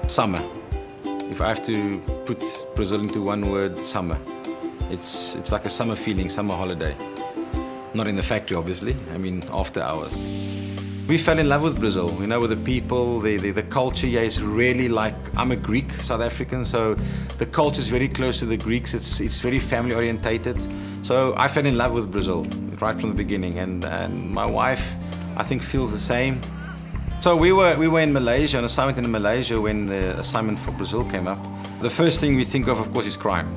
Summer. If I have to put Brazil into one word, summer. It's like a summer feeling, summer holiday. Not in the factory, obviously, I mean after hours. We fell in love with Brazil, with the people, the culture here is really like, I'm a Greek, South African, so the culture is very close to the Greeks, it's very family orientated. So I fell in love with Brazil right from the beginning, and my wife, I think, feels the same. So we were in Malaysia, on assignment in Malaysia when the assignment for Brazil came up. The first thing we think of course, is crime,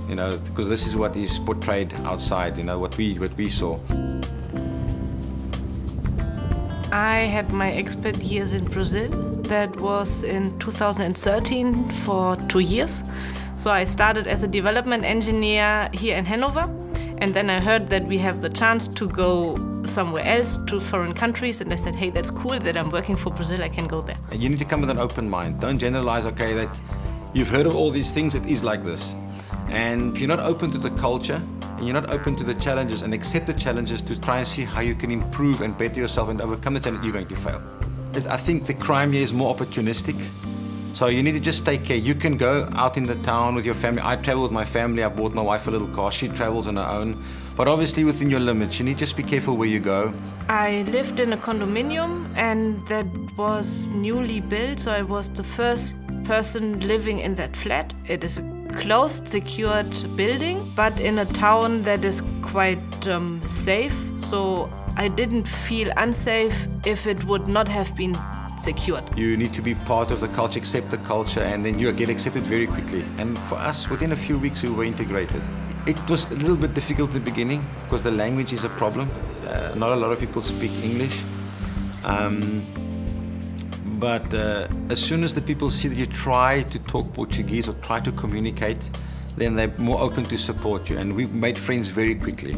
because this is what is portrayed outside, what we saw. I had my expat years in Brazil. That was in 2013 for 2 years. So I started as a development engineer here in Hanover. And then I heard that we have the chance to go somewhere else, to foreign countries. And I said, hey, that's cool that I'm working for Brazil, I can go there. You need to come with an open mind. Don't generalize, okay, that you've heard of all these things, it is like this. And if you're not open to the culture, and you're not open to the challenges and accept the challenges to try and see how you can improve and better yourself and overcome the challenge, you're going to fail. I think the crime here is more opportunistic. So you need to just take care. You can go out in the town with your family. I travel with my family. I bought my wife a little car. She travels on her own. But obviously within your limits, you need to just be careful where you go. I lived in a condominium and that was newly built. So I was the first person living in that flat. It is a closed, secured building, but in a town that is quite safe. So I didn't feel unsafe if it would not have been secured. You need to be part of the culture, accept the culture, and then you get accepted very quickly. And for us, within a few weeks, we were integrated. It was a little bit difficult in the beginning because the language is a problem. Not a lot of people speak English. But as soon as the people see that you try to talk Portuguese or try to communicate, then they're more open to support you. And we've made friends very quickly.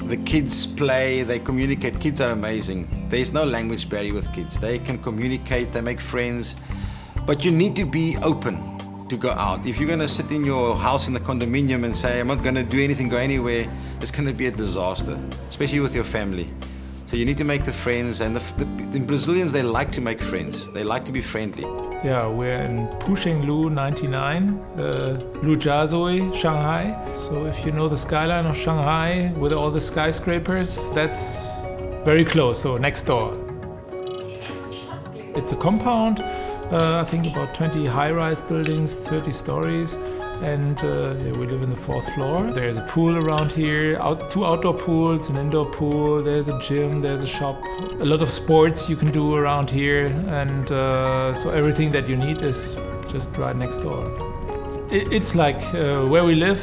The kids play, they communicate. Kids are amazing. There's no language barrier with kids. They can communicate, they make friends. But you need to be open to go out. If you're going to sit in your house in the condominium and say, I'm not going to do anything, go anywhere, it's going to be a disaster, especially with your family. So you need to make the friends, and the Brazilians, they like to make friends. They like to be friendly. Yeah, we're in Pushenglu 99, Lujiazui, Shanghai. So if you know the skyline of Shanghai with all the skyscrapers, that's very close, so next door. It's a compound, I think about 20 high-rise buildings, 30 stories. And we live in the 4th floor. There's a pool around here, 2 outdoor pools, an indoor pool, there's a gym, there's a shop. A lot of sports you can do around here, and so everything that you need is just right next door. It's like where we live,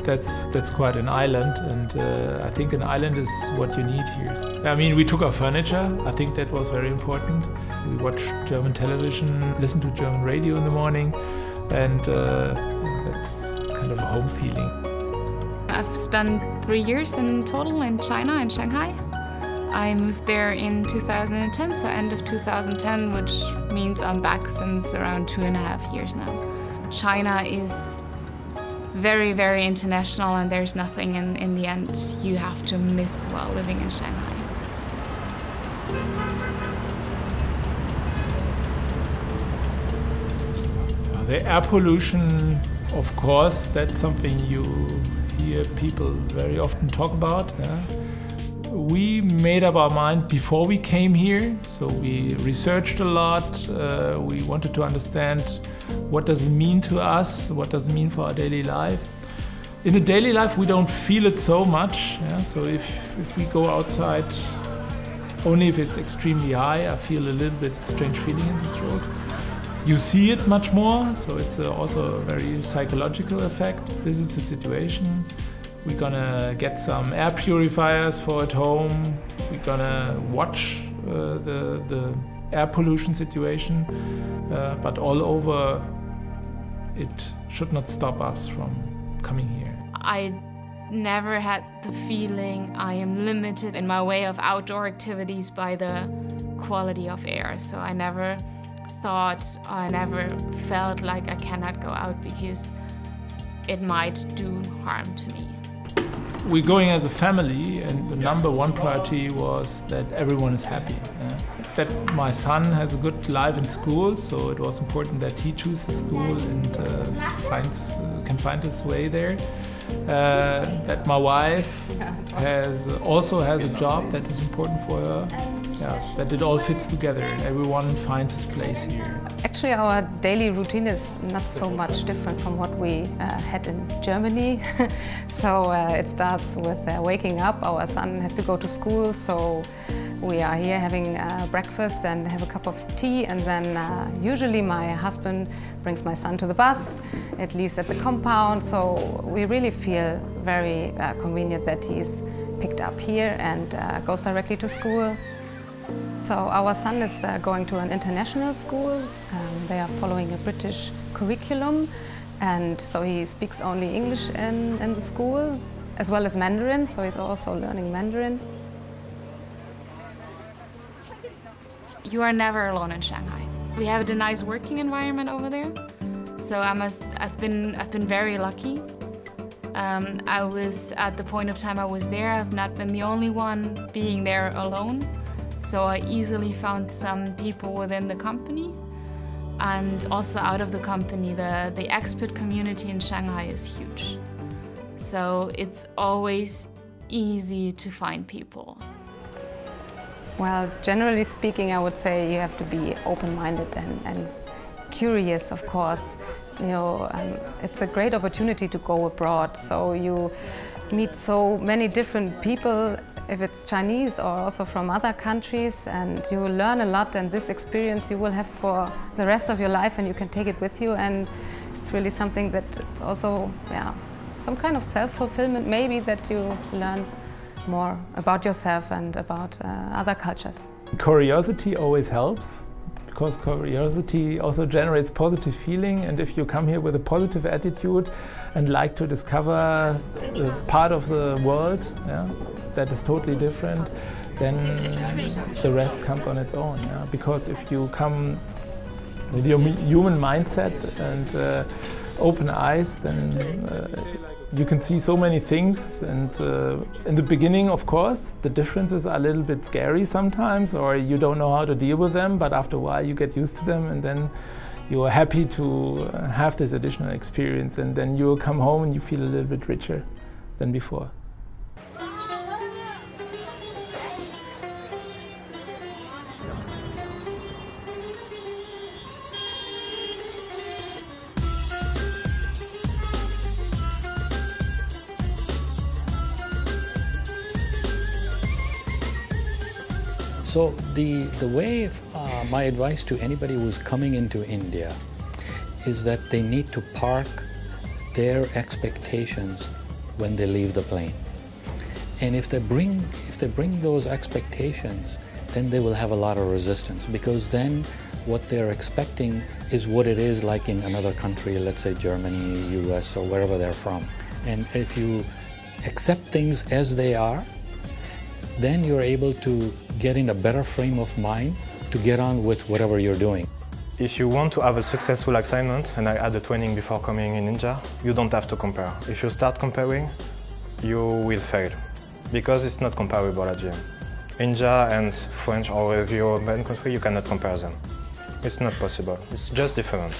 that's quite an island, and I think an island is what you need here. I mean, we took our furniture, I think that was very important. We watch German television, listen to German radio in the morning, and that's kind of a home feeling. I've spent 3 years in total in China, in Shanghai. I moved there in 2010, so end of 2010, which means I'm back since around 2.5 years now. China is very, very international, and there's nothing in the end you have to miss while living in Shanghai. The air pollution, of course, that's something you hear people very often talk about. Yeah? We made up our mind before we came here, so we researched a lot. We wanted to understand what does it mean to us, what does it mean for our daily life. In the daily life, we don't feel it so much. Yeah? So if we go outside, only if it's extremely high, I feel a little bit strange feeling in this road. You see it much more, so it's also a very psychological effect. This is the situation. We're gonna get some air purifiers for at home. We're gonna watch the air pollution situation, but all over, it should not stop us from coming here. I never had the feeling I am limited in my way of outdoor activities by the quality of air, so I never felt like I cannot go out because it might do harm to me. we're going as a family, and the number one priority was that everyone is happy. That my son has a good life in school, so it was important that he chooses school and can find his way there. That my wife also has a job that is important for her. Yeah, that it all fits together and everyone finds his place here. Actually, our daily routine is not so much different from what we had in Germany. So it starts with waking up. Our son has to go to school, so we are here having breakfast and have a cup of tea, and then usually my husband brings my son to the bus. It leaves at the compound, so we really feel very convenient that he's picked up here and goes directly to school. So our son is going to an international school. They are following a British curriculum, and so he speaks only English in the school, as well as Mandarin, so he's also learning Mandarin. You are never alone in Shanghai. We have a nice working environment over there, so I've been very lucky. I was at the point of time I was there. I've not been the only one being there alone. So I easily found some people within the company, and also out of the company. The expat community in Shanghai is huge. So it's always easy to find people. Well, generally speaking, I would say you have to be open-minded and curious, of course. You know, it's a great opportunity to go abroad. So you meet so many different people, if it's Chinese or also from other countries, and you will learn a lot, and this experience you will have for the rest of your life, and you can take it with you, and it's really something that it's also, some kind of self-fulfillment maybe, that you learn more about yourself and about other cultures. Curiosity always helps, because curiosity also generates positive feeling, and if you come here with a positive attitude and like to discover a part of the world that is totally different, then the rest comes on its own. Because if you come with your human mindset and open eyes, then you can see so many things, and in the beginning, of course, the differences are a little bit scary sometimes, or you don't know how to deal with them, but after a while you get used to them, and then you are happy to have this additional experience, and then you will come home and you feel a little bit richer than before. So the way, my advice to anybody who's coming into India is that they need to park their expectations when they leave the plane. And if they bring those expectations, then they will have a lot of resistance, because then what they're expecting is what it is like in another country, let's say Germany, US, or wherever they're from. And if you accept things as they are, then you're able to get in a better frame of mind to get on with whatever you're doing. If you want to have a successful assignment, and I had a training before coming in India, you don't have to compare. If you start comparing, you will fail, because it's not comparable at GM. India and French or every European country, you cannot compare them. It's not possible, it's just different.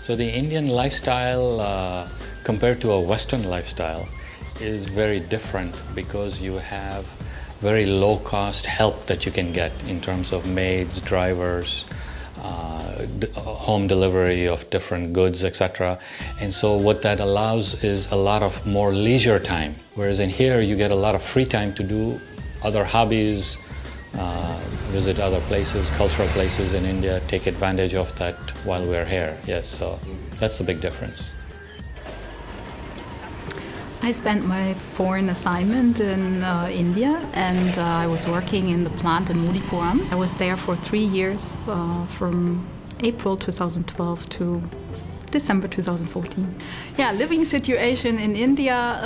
So the Indian lifestyle compared to a Western lifestyle is very different, because you have very low-cost help that you can get in terms of maids, drivers, home delivery of different goods, etc. And so what that allows is a lot of more leisure time, whereas in here you get a lot of free time to do other hobbies, visit other places, cultural places in India, take advantage of that while we're here. Yes, so that's the big difference. I spent my foreign assignment in India, and I was working in the plant in Modipuram. I was there for 3 years, from April 2012 to December 2014. Yeah, living situation in India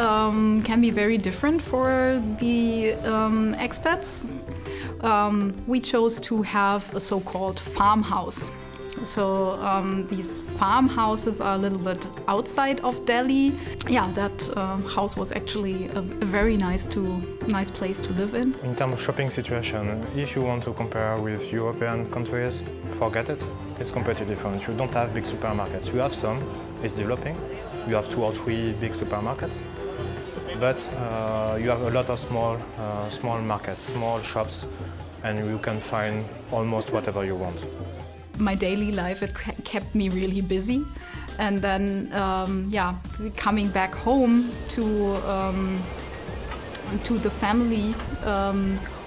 can be very different for the expats. We chose to have a so-called farmhouse. So these farmhouses are a little bit outside of Delhi. Yeah, that house was actually a very nice place to live in. In terms of shopping situation, if you want to compare with European countries, forget it. It's completely different. You don't have big supermarkets. You have some, it's developing. You have 2 or 3 big supermarkets. But you have a lot of small markets, small shops, and you can find almost whatever you want. My daily life, it kept me really busy. And then, coming back home to the family,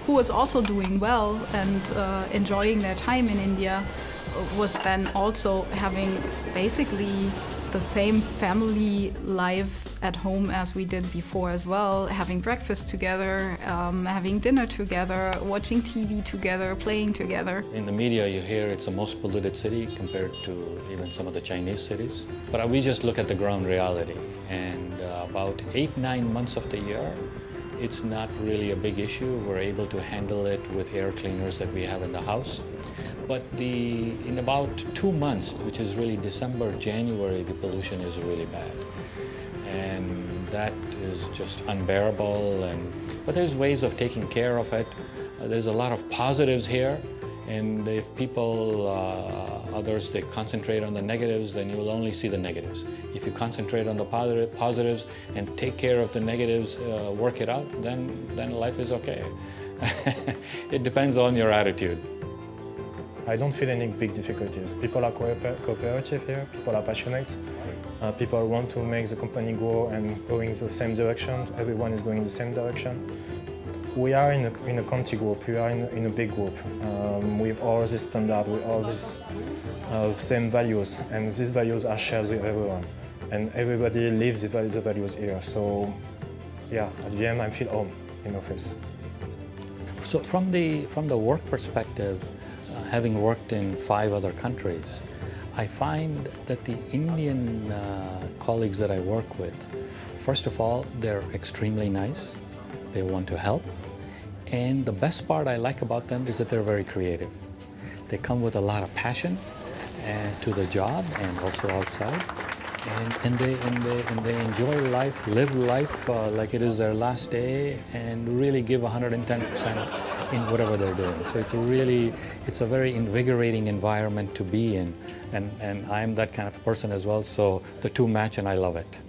who was also doing well and enjoying their time in India, was then also having basically the same family life at home as we did before as well, having breakfast together, having dinner together, watching TV together, playing together. In the media you hear it's the most polluted city compared to even some of the Chinese cities. But we just look at the ground reality, and about 8-9 months of the year, it's not really a big issue. We're able to handle it with air cleaners that we have in the house. But in about 2 months, which is really December, January, the pollution is really bad. And that is just unbearable. But there's ways of taking care of it. There's a lot of positives here. And if people, others, they concentrate on the negatives, then you'll only see the negatives. If you concentrate on the positives and take care of the negatives, work it out, then life is okay. It depends on your attitude. I don't feel any big difficulties. People are cooperative here, people are passionate. People want to make the company grow and go in the same direction. Everyone is going in the same direction. We are in a country group, we are in a big group with all these standards, with all these same values, and these values are shared with everyone. And everybody lives the values here. So, yeah, at the end I feel home in office. So from the work perspective, having worked in 5 other countries, I find that the Indian colleagues that I work with, first of all, they're extremely nice. They want to help. And the best part I like about them is that they're very creative. They come with a lot of passion to the job and also outside. And they enjoy life, live life like it is their last day, and really give 110% in whatever they're doing. So it's a very invigorating environment to be in, and I'm that kind of person as well. So the two match, and I love it.